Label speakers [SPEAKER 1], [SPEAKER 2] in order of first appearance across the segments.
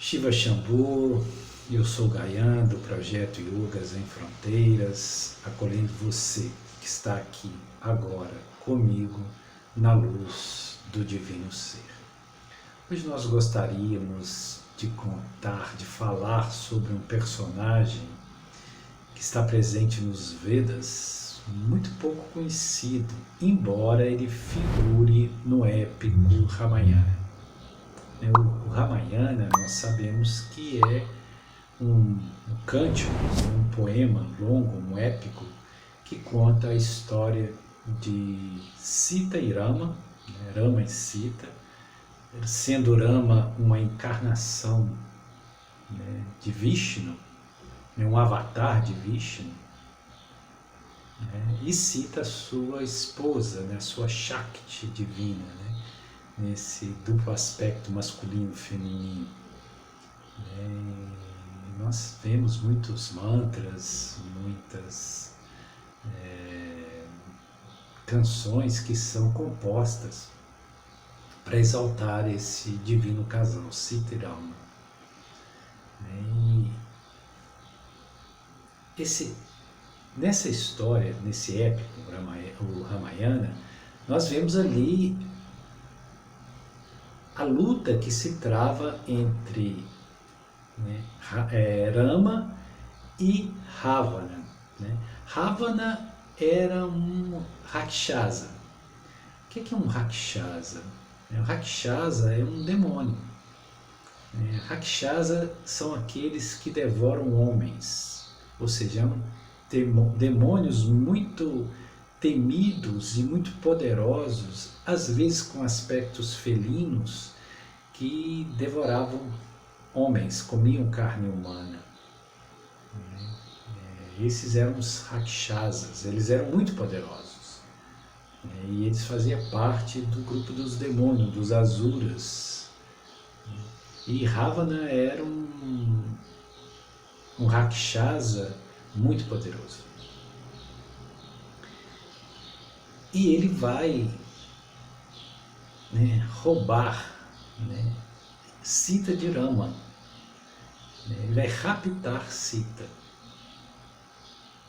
[SPEAKER 1] Shiva Shambhu, eu sou Gayan do projeto Yogas em Fronteiras, acolhendo você que está aqui agora comigo na luz do Divino Ser. Hoje nós gostaríamos de contar, de falar sobre um personagem que está presente nos Vedas, muito pouco conhecido, embora ele figure no épico Ramayana. O Ramayana, nós sabemos que é um cântico, um poema longo, um épico, que conta a história de Sita e Rama, Rama e Sita, sendo Rama uma encarnação de Vishnu, um avatar de Vishnu, e Sita sua esposa, sua Shakti divina, nesse duplo aspecto masculino e feminino. Nós vemos muitos mantras, muitas canções que são compostas para exaltar esse divino casal, Sita e Rama. Nessa história, nesse épico, o Ramayana, nós vemos ali a luta que se trava entre Rama e Ravana. Ravana era um Rakshasa. O que é um Rakshasa? O Rakshasa é um demônio. Rakshasa são aqueles que devoram homens, ou seja, demônios muito temidos e muito poderosos, às vezes com aspectos felinos, que devoravam homens, comiam carne humana. Esses eram os Rakshasas, eles eram muito poderosos. E eles faziam parte do grupo dos demônios, dos Asuras. E Ravana era um Rakshasa muito poderoso. E ele vai roubar Sita de Rama. Ele vai raptar Sita.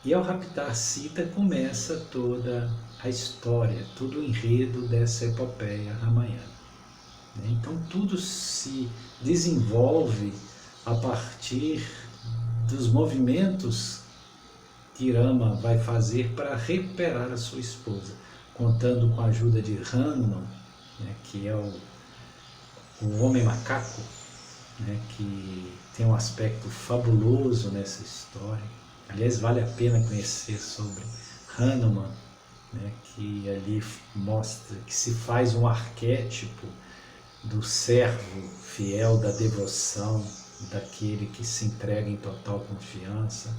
[SPEAKER 1] E ao raptar Sita começa toda a história, todo o enredo dessa epopeia ramayana. Então tudo se desenvolve a partir dos movimentos que Rama vai fazer para recuperar a sua esposa, contando com a ajuda de Hanuman, que é o homem macaco, que tem um aspecto fabuloso nessa história. Aliás, vale a pena conhecer sobre Hanuman, que ali mostra que se faz um arquétipo do servo fiel, da devoção, daquele que se entrega em total confiança,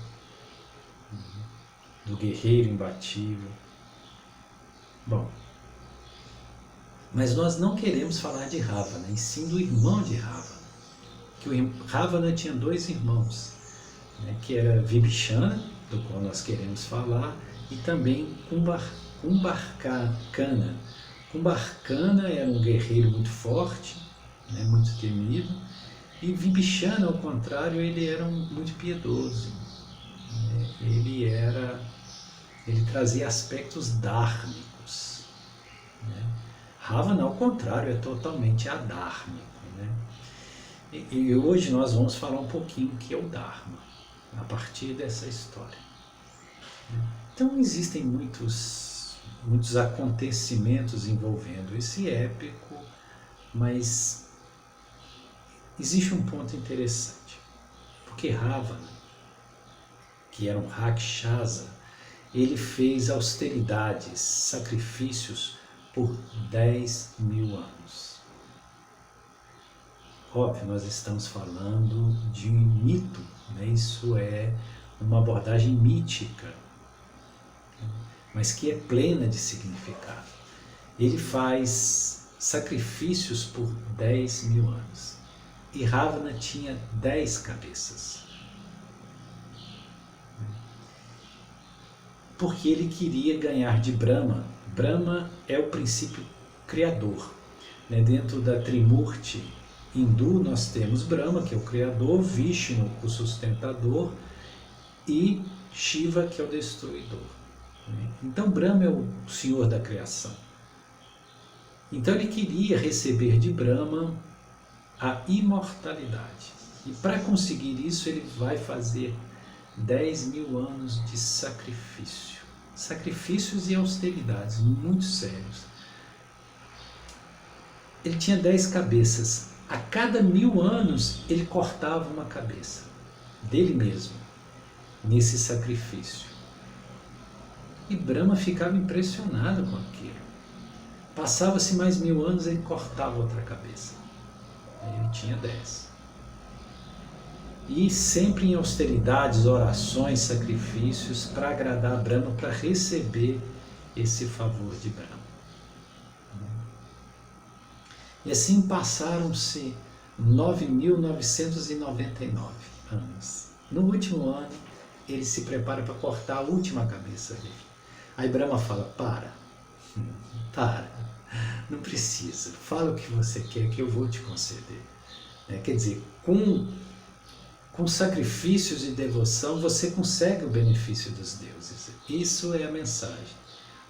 [SPEAKER 1] do guerreiro imbatível. Bom, mas nós não queremos falar de Ravana, e sim do irmão de Ravana. Que o Ravana tinha dois irmãos, que era Vibhishana, do qual nós queremos falar, e também Kumbhakarna. Kumbhakarna era um guerreiro muito forte, muito temido, e Vibhishana, ao contrário, ele era muito piedoso. Ele trazia aspectos dhármicos. Ravana, ao contrário, é totalmente adármico. E hoje nós vamos falar um pouquinho o que é o Dharma, a partir dessa história. Então existem muitos acontecimentos envolvendo esse épico, mas existe um ponto interessante, porque Ravana, que era um Rakshasa, ele fez austeridades, sacrifícios por 10.000 anos. Óbvio, nós estamos falando de um mito, isso é uma abordagem mítica, mas que é plena de significado. Ele faz sacrifícios por 10.000 anos. E Ravana tinha 10 cabeças. Porque ele queria ganhar de Brahma. Brahma é o princípio criador. Dentro da Trimurti hindu nós temos Brahma, que é o criador, Vishnu, o sustentador, e Shiva, que é o destruidor. Então Brahma é o senhor da criação. Então ele queria receber de Brahma a imortalidade. E para conseguir isso ele vai fazer 10.000 anos de sacrifício. Sacrifícios e austeridades muito sérios. Ele tinha 10 cabeças. A cada 1000 anos ele cortava uma cabeça dele mesmo, nesse sacrifício. E Brahma ficava impressionado com aquilo. Passava-se mais 1000 anos, ele cortava outra cabeça. Ele tinha 10. E sempre em austeridades, orações, sacrifícios, para agradar a Brahma, para receber esse favor de Brahma. E assim passaram-se 9.999 anos. No último ano, ele se prepara para cortar a última cabeça dele. Aí Brahma fala, para, não precisa, fala o que você quer que eu vou te conceder. Quer dizer, com sacrifícios e devoção você consegue o benefício dos deuses. Isso é a mensagem.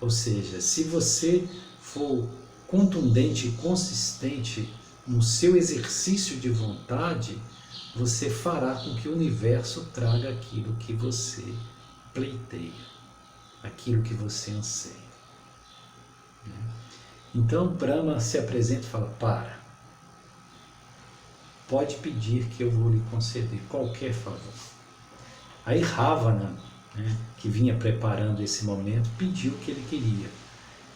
[SPEAKER 1] Ou seja, se você for contundente e consistente no seu exercício de vontade, você fará com que o universo traga aquilo que você pleiteia, aquilo que você anseia. Então Brahma se apresenta e fala, para, pode pedir que eu vou lhe conceder qualquer favor. Aí Ravana, que vinha preparando esse momento, pediu o que ele queria,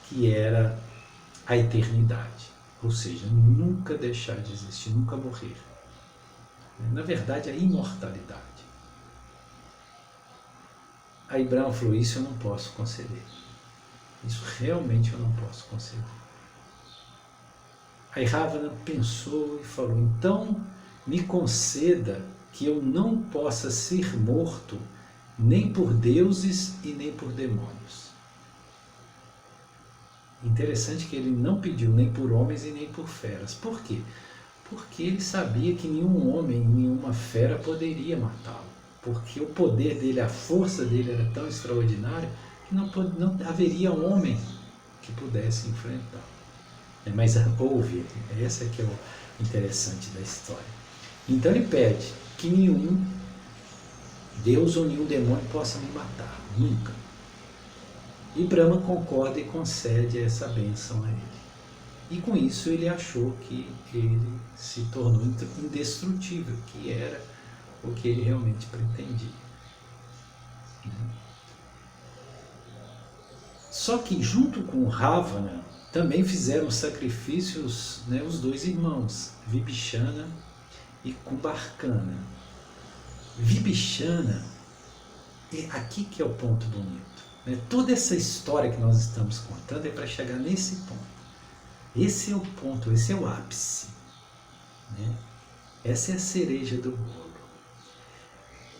[SPEAKER 1] que era a eternidade, ou seja, nunca deixar de existir, nunca morrer. Na verdade, a imortalidade. Aí Brahma falou, isso eu não posso conceder. Isso realmente eu não posso conceder. Aí Ravana pensou e falou, então me conceda que eu não possa ser morto nem por deuses e nem por demônios. Interessante que ele não pediu nem por homens e nem por feras. Por quê? Porque ele sabia que nenhum homem, nenhuma fera poderia matá-lo. Porque o poder dele, a força dele era tão extraordinária que não haveria um homem que pudesse enfrentá-lo. Mas houve, esse é que é o interessante da história. Então ele pede que nenhum Deus ou nenhum demônio possa me matar, nunca. E Brahma concorda e concede essa bênção a ele. E com isso ele achou que ele se tornou indestrutível, que era o que ele realmente pretendia. Só que junto com Ravana também fizeram sacrifícios, os dois irmãos, Vibhishana e Kumbhakarna. Vibhishana, aqui que é o ponto bonito. Toda essa história que nós estamos contando é para chegar nesse ponto. Esse é o ponto, esse é o ápice. Essa é a cereja do bolo.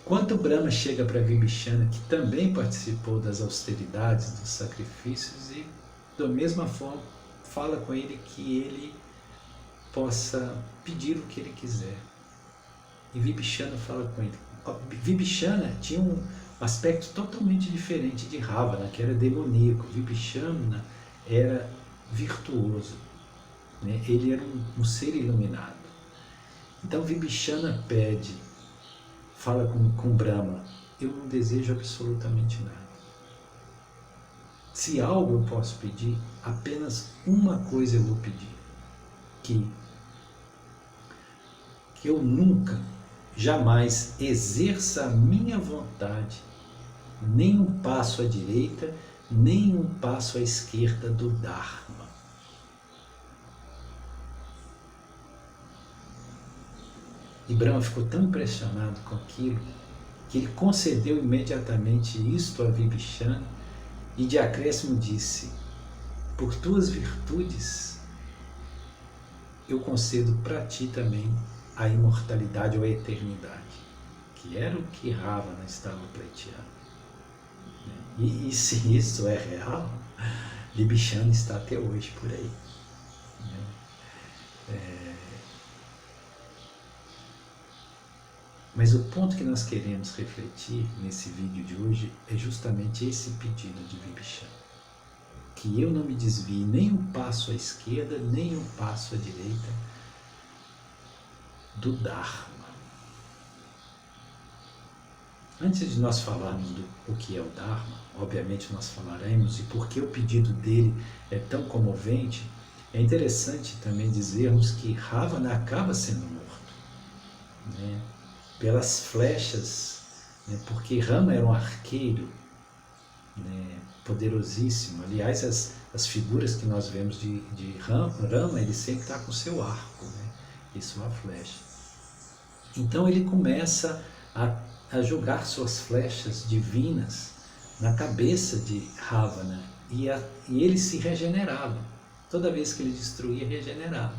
[SPEAKER 1] Quando Brahma chega para Vibhishana, que também participou das austeridades, dos sacrifícios, e da mesma forma fala com ele que ele possa pedir o que ele quiser. E Vibhishana fala com ele. Vibhishana tinha um aspecto totalmente diferente de Ravana, que era demoníaco. Vibhishana era virtuoso, ele era um ser iluminado. Então Vibhishana pede, fala com Brahma, eu não desejo absolutamente nada. Se algo eu posso pedir, apenas uma coisa eu vou pedir, que eu nunca, jamais exerça a minha vontade, nem um passo à direita, nem um passo à esquerda do Dharma. E Brahma ficou tão impressionado com aquilo, que ele concedeu imediatamente isto a Vibhishana, e de acréscimo disse, por tuas virtudes, eu concedo para ti também a imortalidade ou a eternidade, que era o que Ravana estava pleiteando. E se isso é real, Vibhishana está até hoje por aí. Mas o ponto que nós queremos refletir nesse vídeo de hoje é justamente esse pedido de Vibhishana. Que eu não me desvie nem um passo à esquerda, nem um passo à direita do Dharma. Antes de nós falarmos do o que é o Dharma, obviamente nós falaremos e por que o pedido dele é tão comovente, é interessante também dizermos que Ravana acaba sendo morto, né, pelas flechas, né, porque Rama era um arqueiro, né, poderosíssimo. Aliás, as figuras que nós vemos de Rama, ele sempre está com seu arco, né, e sua flecha. Então ele começa a jogar suas flechas divinas na cabeça de Ravana e ele se regenerava. Toda vez que ele destruía, regenerava.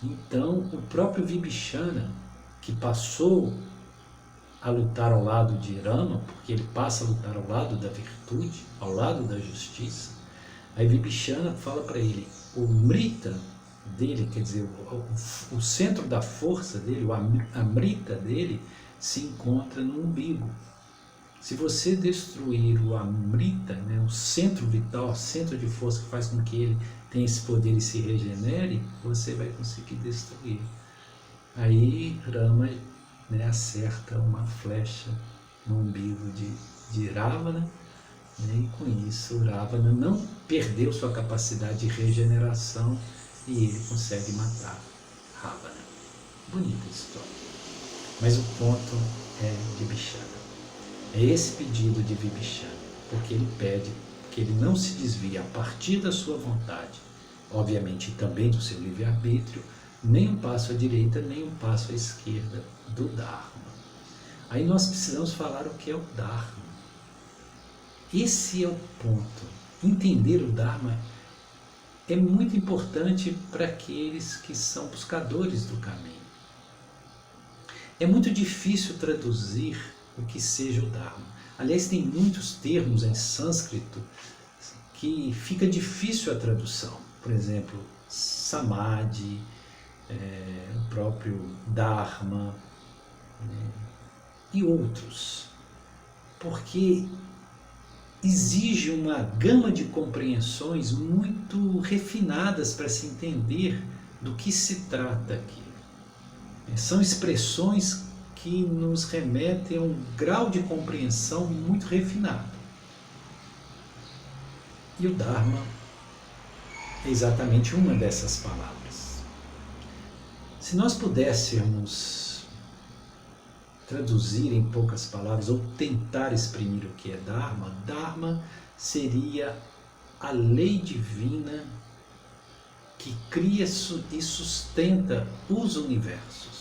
[SPEAKER 1] Então o próprio Vibhishana, que passou a lutar ao lado de Rama, porque ele passa a lutar ao lado da virtude, ao lado da justiça, aí Vibhishana fala para ele, o Mrita dele, quer dizer, o centro da força dele, o Amrita dele, se encontra no umbigo. Se você destruir o Amrita, né, o centro vital, o centro de força que faz com que ele tenha esse poder e se regenere, você vai conseguir destruir. Aí Rama, né, acerta uma flecha no umbigo de Ravana, né, e com isso Ravana não perdeu sua capacidade de regeneração e ele consegue matar Ravana. Bonita história. Mas o ponto é de Vibhishana. É esse pedido de Vibhishana, porque ele pede que ele não se desvie a partir da sua vontade, obviamente também do seu livre-arbítrio, nem um passo à direita, nem um passo à esquerda do Dharma. Aí nós precisamos falar o que é o Dharma. Esse é o ponto. Entender o Dharma é muito importante para aqueles que são buscadores do caminho. É muito difícil traduzir o que seja o Dharma. Aliás, tem muitos termos em sânscrito que fica difícil a tradução. Por exemplo, Samadhi, o próprio Dharma, né, e outros. Porque exige uma gama de compreensões muito refinadas para se entender do que se trata aqui. São expressões que nos remetem a um grau de compreensão muito refinado. E o Dharma é exatamente uma dessas palavras. Se nós pudéssemos traduzir em poucas palavras ou tentar exprimir o que é Dharma, Dharma seria a lei divina que cria e sustenta os universos.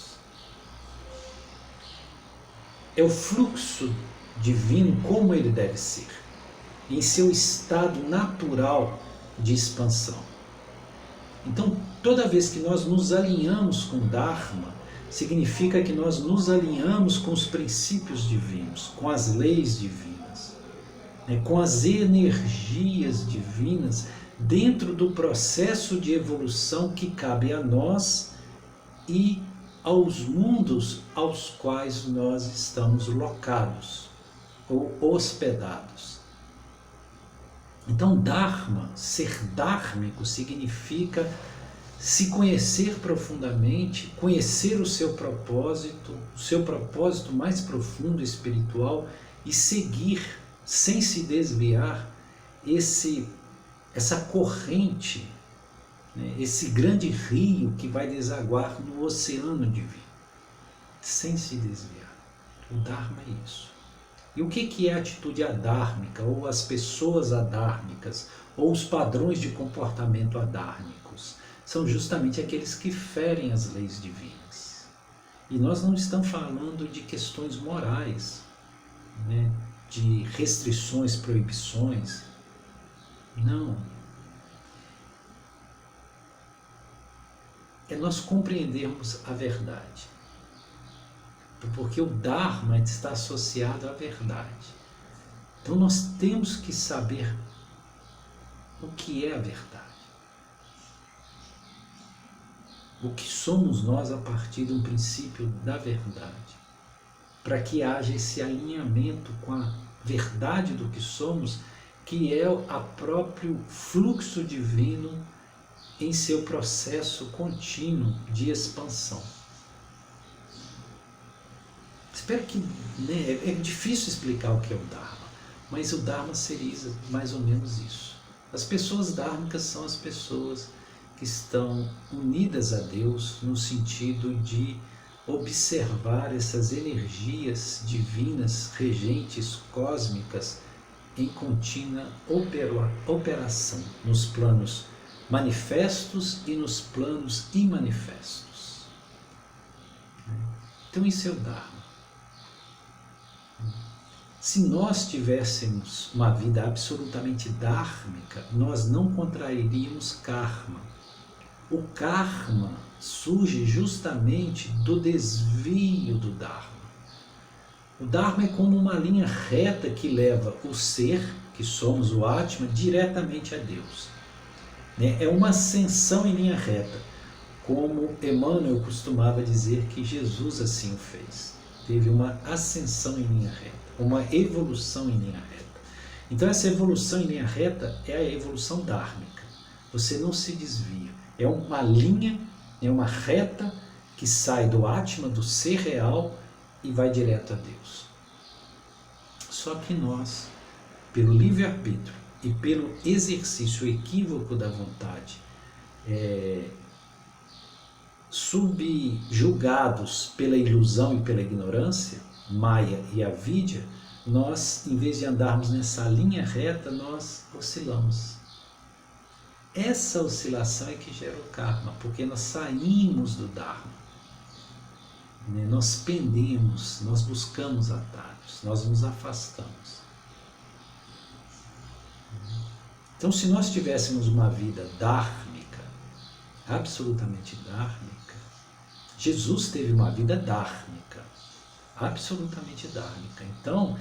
[SPEAKER 1] É o fluxo divino como ele deve ser, em seu estado natural de expansão. Então, toda vez que nós nos alinhamos com Dharma, significa que nós nos alinhamos com os princípios divinos, com as leis divinas, né, com as energias divinas, dentro do processo de evolução que cabe a nós e aos mundos aos quais nós estamos locados ou hospedados. Então, Dharma, ser dármico, significa se conhecer profundamente, conhecer o seu propósito mais profundo espiritual e seguir, sem se desviar, essa corrente, né, esse grande rio que vai desaguar no oceano divino, sem se desviar. O Dharma é isso. E o que é a atitude adármica, ou as pessoas adármicas, ou os padrões de comportamento adármicos? São justamente aqueles que ferem as leis divinas. E nós não estamos falando de questões morais, né, de restrições, proibições. Não. É nós compreendermos a verdade. Porque o Dharma está associado à verdade. Então nós temos que saber o que é a verdade. o que somos nós a partir de um princípio da verdade, para que haja esse alinhamento com a verdade do que somos, que é o próprio fluxo divino em seu processo contínuo de expansão. Espero que, né, é difícil explicar o que é o Dharma, mas o Dharma seria mais ou menos isso. As pessoas dharmicas são as pessoas que estão unidas a Deus no sentido de observar essas energias divinas, regentes, cósmicas, em contínua operação, nos planos manifestos e nos planos imanifestos. Então isso é o Dharma. Se nós tivéssemos uma vida absolutamente dármica, nós não contrairíamos karma. O karma surge justamente do desvio do Dharma. O Dharma é como uma linha reta que leva o ser, que somos o Atma, diretamente a Deus. É uma ascensão em linha reta, como Emmanuel costumava dizer que Jesus assim o fez. Teve uma ascensão em linha reta, uma evolução em linha reta. Então essa evolução em linha reta é a evolução dármica. Você não se desvia. É uma linha, é uma reta que sai do Atma, do ser real, e vai direto a Deus. Só que nós, pelo livre-arbítrio e pelo exercício equívoco da vontade, subjugados pela ilusão e pela ignorância, Maya e Avidya, nós, em vez de andarmos nessa linha reta, nós oscilamos. Essa oscilação é que gera o karma, porque nós saímos do Dharma. Nós pendemos, nós buscamos atalhos, nós nos afastamos. Então, se nós tivéssemos uma vida dármica, absolutamente dármica, Jesus teve uma vida dármica, absolutamente dármica. Então,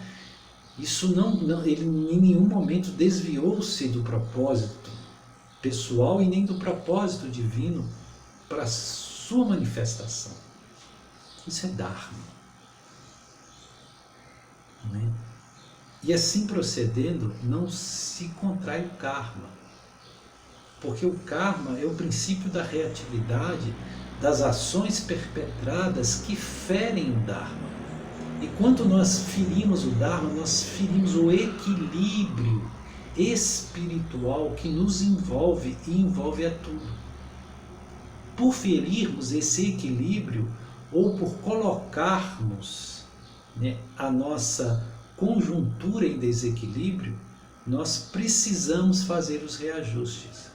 [SPEAKER 1] isso ele em nenhum momento desviou-se do propósito pessoal e nem do propósito divino para a sua manifestação. Isso é Dharma. E assim procedendo, não se contrai o karma. Porque o karma é o princípio da reatividade das ações perpetradas que ferem o Dharma. E quando nós ferimos o Dharma, nós ferimos o equilíbrio espiritual que nos envolve e envolve a tudo. Por ferirmos esse equilíbrio, ou por colocarmos a nossa conjuntura em desequilíbrio, nós precisamos fazer os reajustes.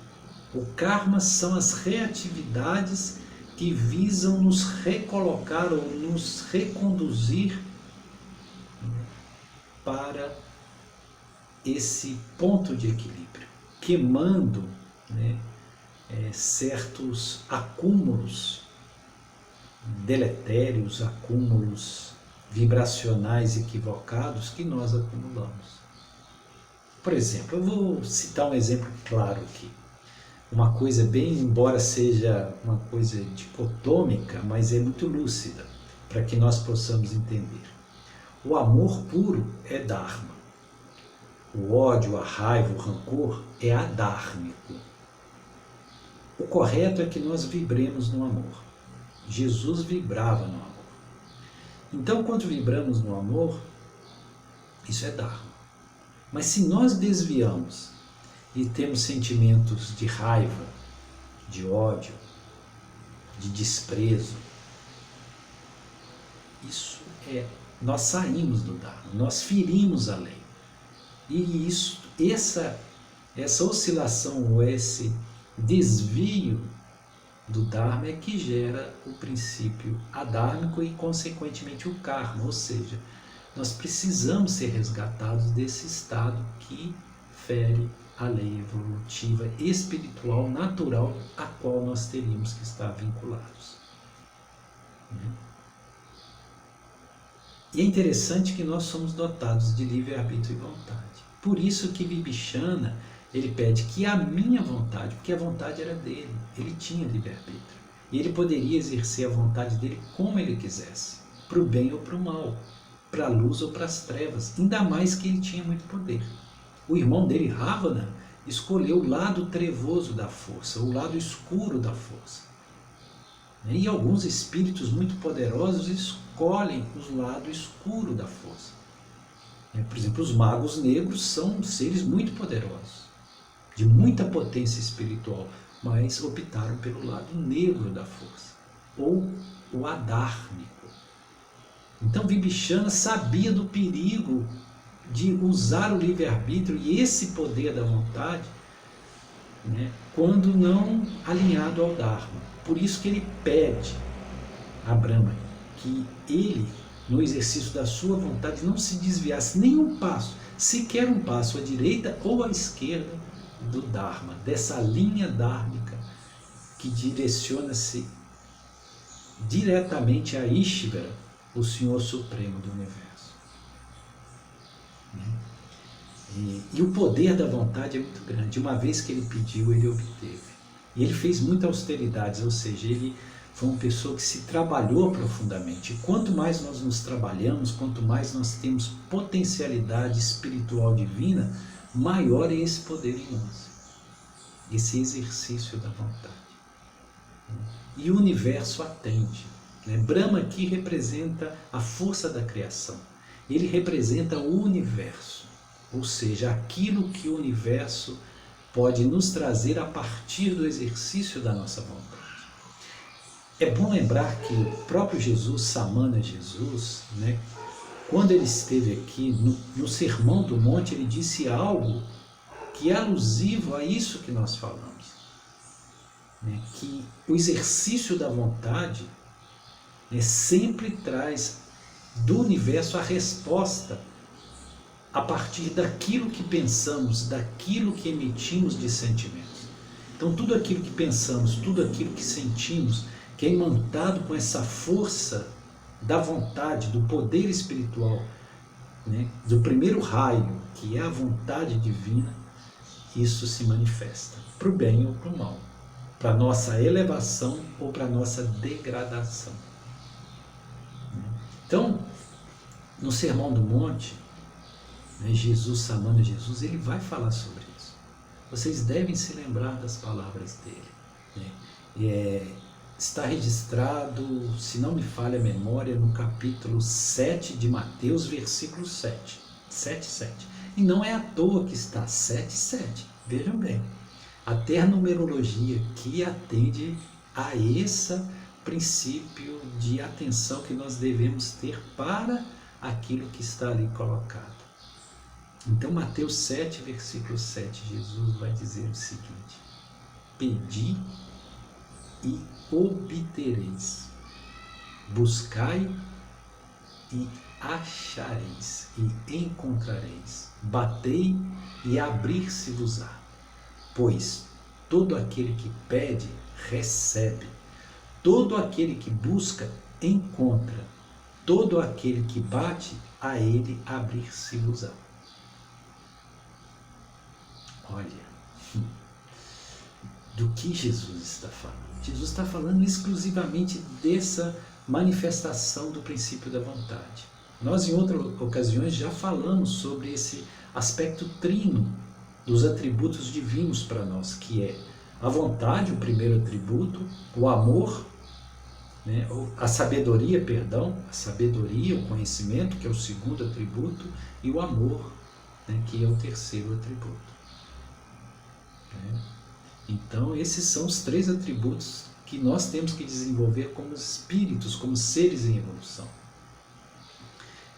[SPEAKER 1] O karma são as reatividades que visam nos recolocar ou nos reconduzir para esse ponto de equilíbrio, queimando certos acúmulos deletérios, acúmulos vibracionais equivocados que nós acumulamos. Por exemplo, eu vou citar um exemplo claro aqui. Uma coisa bem, embora seja uma coisa dicotômica, mas é muito lúcida, para que nós possamos entender. O amor puro é Dharma. O ódio, a raiva, o rancor é adármico. O correto é que nós vibremos no amor. Jesus vibrava no amor. Então, quando vibramos no amor, isso é Dharma. Mas se nós desviamos e temos sentimentos de raiva, de ódio, de desprezo, nós saímos do Dharma, nós ferimos a lei. E essa oscilação ou esse desvio do Dharma é que gera o princípio adármico e, consequentemente, o karma, ou seja, nós precisamos ser resgatados desse estado que fere a lei evolutiva, espiritual, natural, a qual nós teríamos que estar vinculados. E é interessante que nós somos dotados de livre-arbítrio e vontade. Por isso que Vibhishana, ele pede que a minha vontade, porque a vontade era dele, ele tinha livre-arbítrio, E ele poderia exercer a vontade dele como ele quisesse, para o bem ou para o mal, para a luz ou para as trevas, ainda mais que ele tinha muito poder. O irmão dele, Ravana, escolheu o lado trevoso da força, o lado escuro da força. E alguns espíritos muito poderosos escolhem o lado escuro da força. Por exemplo, os magos negros são seres muito poderosos, de muita potência espiritual, mas optaram pelo lado negro da força, ou o adármico. Então Vibhishana sabia do perigo de usar o livre-arbítrio e esse poder da vontade, quando não alinhado ao Dharma. Por isso que ele pede a Brahma que ele, no exercício da sua vontade, não se desviasse nem um passo, sequer um passo à direita ou à esquerda do Dharma, dessa linha dhármica que direciona-se diretamente a Ishvara, o Senhor Supremo do Universo. E o poder da vontade é muito grande. Uma vez que ele pediu, ele obteve. E ele fez muitas austeridades, ou seja, ele foi uma pessoa que se trabalhou profundamente. E quanto mais nós nos trabalhamos, quanto mais nós temos potencialidade espiritual divina, maior é esse poder em nós. Esse exercício da vontade. E o universo atende. Brahma aqui representa a força da criação. Ele representa o universo, ou seja, aquilo que o universo pode nos trazer a partir do exercício da nossa vontade. É bom lembrar que o próprio Jesus, Samana Jesus, quando ele esteve aqui no Sermão do Monte, ele disse algo que é alusivo a isso que nós falamos, que o exercício da vontade sempre traz do universo a resposta a partir daquilo que pensamos, daquilo que emitimos de sentimentos. Então tudo aquilo que pensamos, tudo aquilo que sentimos, que é imantado com essa força da vontade, do poder espiritual, do primeiro raio, que é a vontade divina, isso se manifesta para o bem ou para o mal, para a nossa elevação ou para a nossa degradação. Então, no Sermão do Monte, Jesus, Samana Jesus, ele vai falar sobre isso. Vocês devem se lembrar das palavras dele. Está registrado, se não me falha a memória, no capítulo 7 de Mateus, versículo 7. 7. E não é à toa que está 7. Vejam bem, até a numerologia que atende a esse princípio de atenção que nós devemos ter para aquilo que está ali colocado. Então, Mateus 7, versículo 7, Jesus vai dizer o seguinte: pedi e obtereis, buscai e achareis, e encontrareis, batei e abrir-se-vos-á. Pois todo aquele que pede, recebe, todo aquele que busca, encontra, todo aquele que bate, a ele abrir-se-vos-á. Olha, do que Jesus está falando? Jesus está falando exclusivamente dessa manifestação do princípio da vontade. Nós, em outras ocasiões, já falamos sobre esse aspecto trino dos atributos divinos para nós, que é a vontade, o primeiro atributo, o amor, a sabedoria, o conhecimento, que é o segundo atributo, e o amor, que é o terceiro atributo. Então, esses são os três atributos que nós temos que desenvolver como espíritos, como seres em evolução.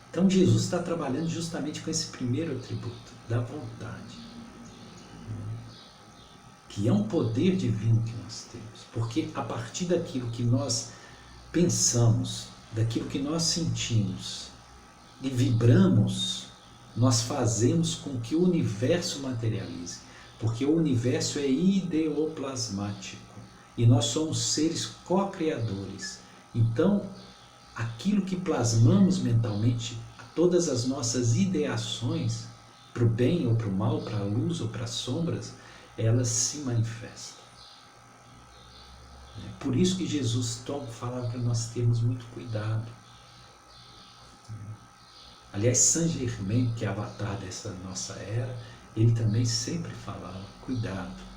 [SPEAKER 1] Então, Jesus está trabalhando justamente com esse primeiro atributo, da vontade, que é um poder divino que nós temos, porque a partir daquilo que nós pensamos, daquilo que nós sentimos e vibramos, nós fazemos com que o universo materialize, porque o universo é ideoplasmático e nós somos seres co-criadores. Então, aquilo que plasmamos mentalmente, todas as nossas ideações, para o bem ou para o mal, para a luz ou para as sombras, elas se manifestam. Por isso que Jesus falava para nós termos muito cuidado. Aliás, Saint Germain, que é avatar dessa nossa era, ele também sempre falava: cuidado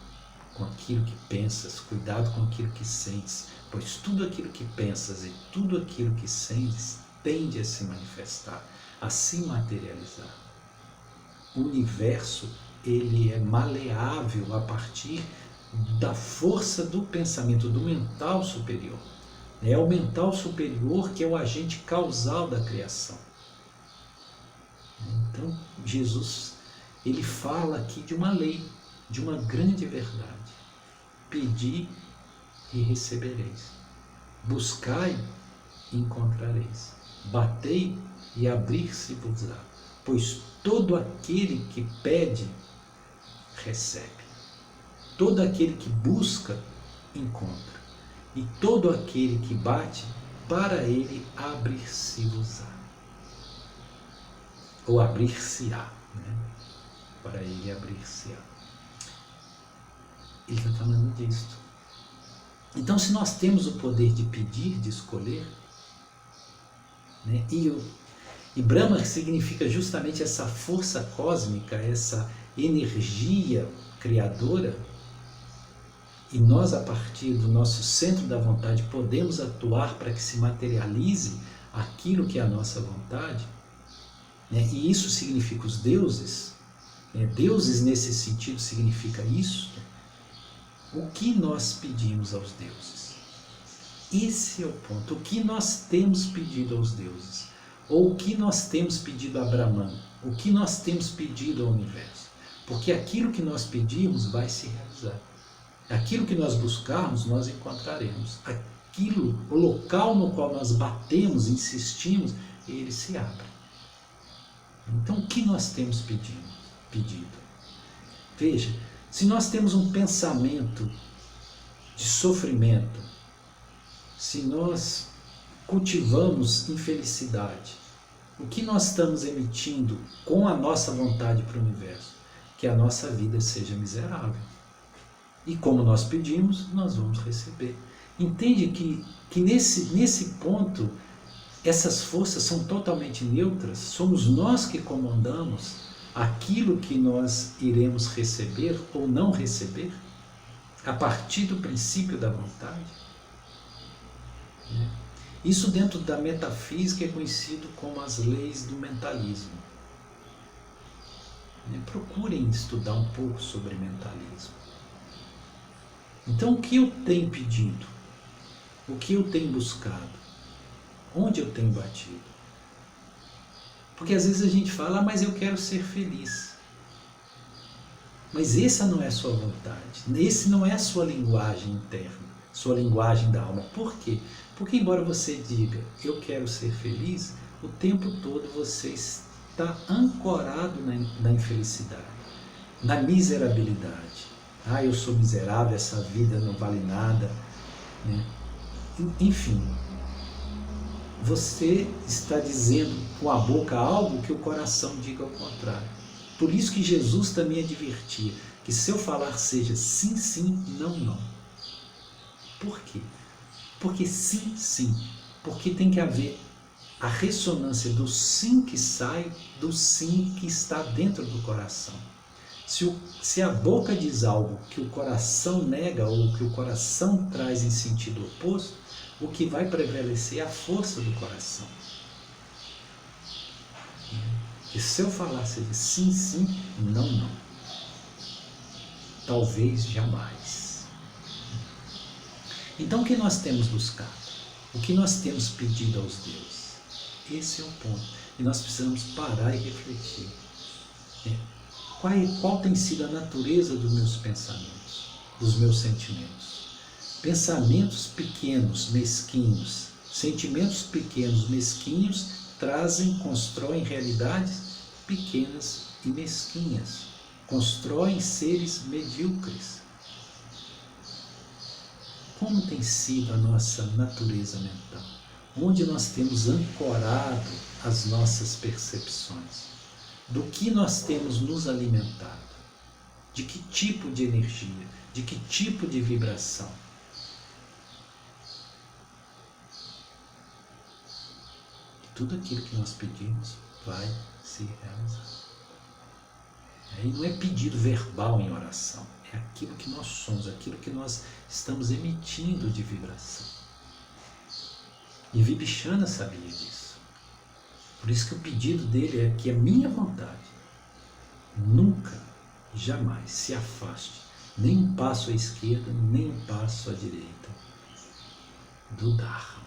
[SPEAKER 1] com aquilo que pensas, cuidado com aquilo que sentes, pois tudo aquilo que pensas e tudo aquilo que sentes tende a se manifestar, a se materializar. O universo, ele é maleável a partir da força do pensamento, do mental superior. É o mental superior que é o agente causal da criação. Então, Jesus, ele fala aqui de uma lei, de uma grande verdade. Pedi e recebereis. Buscai e encontrareis. Batei e abrir-se-vos-á. Pois todo aquele que pede, recebe. Todo aquele que busca, encontra. E todo aquele que bate, para ele abrir-se-vos-á. Ou abrir-se-á, né? Para ele abrir-se-á. Ele está falando disto. Então, se nós temos o poder de pedir, de escolher, né? E Brahma significa justamente essa força cósmica, essa energia criadora, e nós, a partir do nosso centro da vontade, podemos atuar para que se materialize aquilo que é a nossa vontade, né? E isso significa os deuses, né? Deuses nesse sentido significa isso. O que nós pedimos aos deuses? Esse é o ponto. O que nós temos pedido aos deuses? Ou o que nós temos pedido a Brahman? O que nós temos pedido ao universo? Porque aquilo que nós pedimos vai se realizar. Aquilo que nós buscarmos, nós encontraremos. Aquilo, o local no qual nós batemos, insistimos, ele se abre. Então, o que nós temos pedido? Veja, se nós temos um pensamento de sofrimento, se nós cultivamos infelicidade, o que nós estamos emitindo com a nossa vontade para o universo? Que a nossa vida seja miserável. E como nós pedimos, nós vamos receber. Entende que nesse ponto, essas forças são totalmente neutras, somos nós que comandamos aquilo que nós iremos receber ou não receber, a partir do princípio da vontade. Isso dentro da metafísica é conhecido como as leis do mentalismo. Procurem estudar um pouco sobre mentalismo. Então, o que eu tenho pedido? O que eu tenho buscado? Onde eu tenho batido? Porque às vezes a gente fala, mas eu quero ser feliz. Mas essa não é a sua vontade. Esse não é a sua linguagem interna, sua linguagem da alma. Por quê? Porque embora você diga, eu quero ser feliz, o tempo todo você está ancorado na infelicidade, na miserabilidade. Ah, eu sou miserável, essa vida não vale nada, né? Enfim, você está dizendo com a boca algo que o coração diga ao contrário. Por isso que Jesus também advertia que seu falar seja sim, sim, não, não. Por quê? Porque sim, sim. Porque tem que haver a ressonância do sim que sai do sim que está dentro do coração. Se a boca diz algo que o coração nega ou que o coração traz em sentido oposto, o que vai prevalecer é a força do coração. E se eu falar seja sim, sim, não, não. Talvez jamais. Então o que nós temos buscado? O que nós temos pedido aos deuses? Esse é o ponto. E nós precisamos parar e refletir. Qual tem sido a natureza dos meus pensamentos, dos meus sentimentos? Pensamentos pequenos, mesquinhos, sentimentos pequenos, mesquinhos, constroem realidades pequenas e mesquinhas, constroem seres medíocres. Como tem sido a nossa natureza mental? Onde nós temos ancorado as nossas percepções? Do que nós temos nos alimentado? De que tipo de energia? De que tipo de vibração? tudo aquilo que nós pedimos vai se realizar. E não é pedido verbal em oração, é aquilo que nós somos, aquilo que nós estamos emitindo de vibração. E Vibhishana sabia disso. Por isso que o pedido dele é que a minha vontade nunca, jamais se afaste, nem um passo à esquerda, nem um passo à direita do Dharma.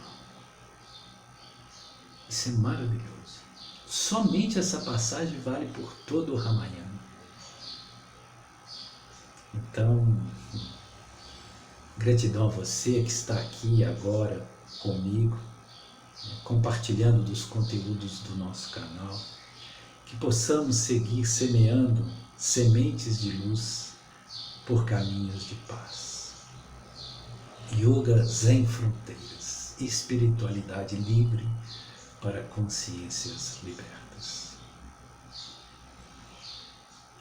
[SPEAKER 1] Isso é maravilhoso. Somente essa passagem vale por todo o Ramayana. Então, gratidão a você que está aqui agora comigo, compartilhando dos conteúdos do nosso canal, que possamos seguir semeando sementes de luz por caminhos de paz. Yoga sem fronteiras, espiritualidade livre para consciências libertas.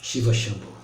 [SPEAKER 1] Shiva Shambhu.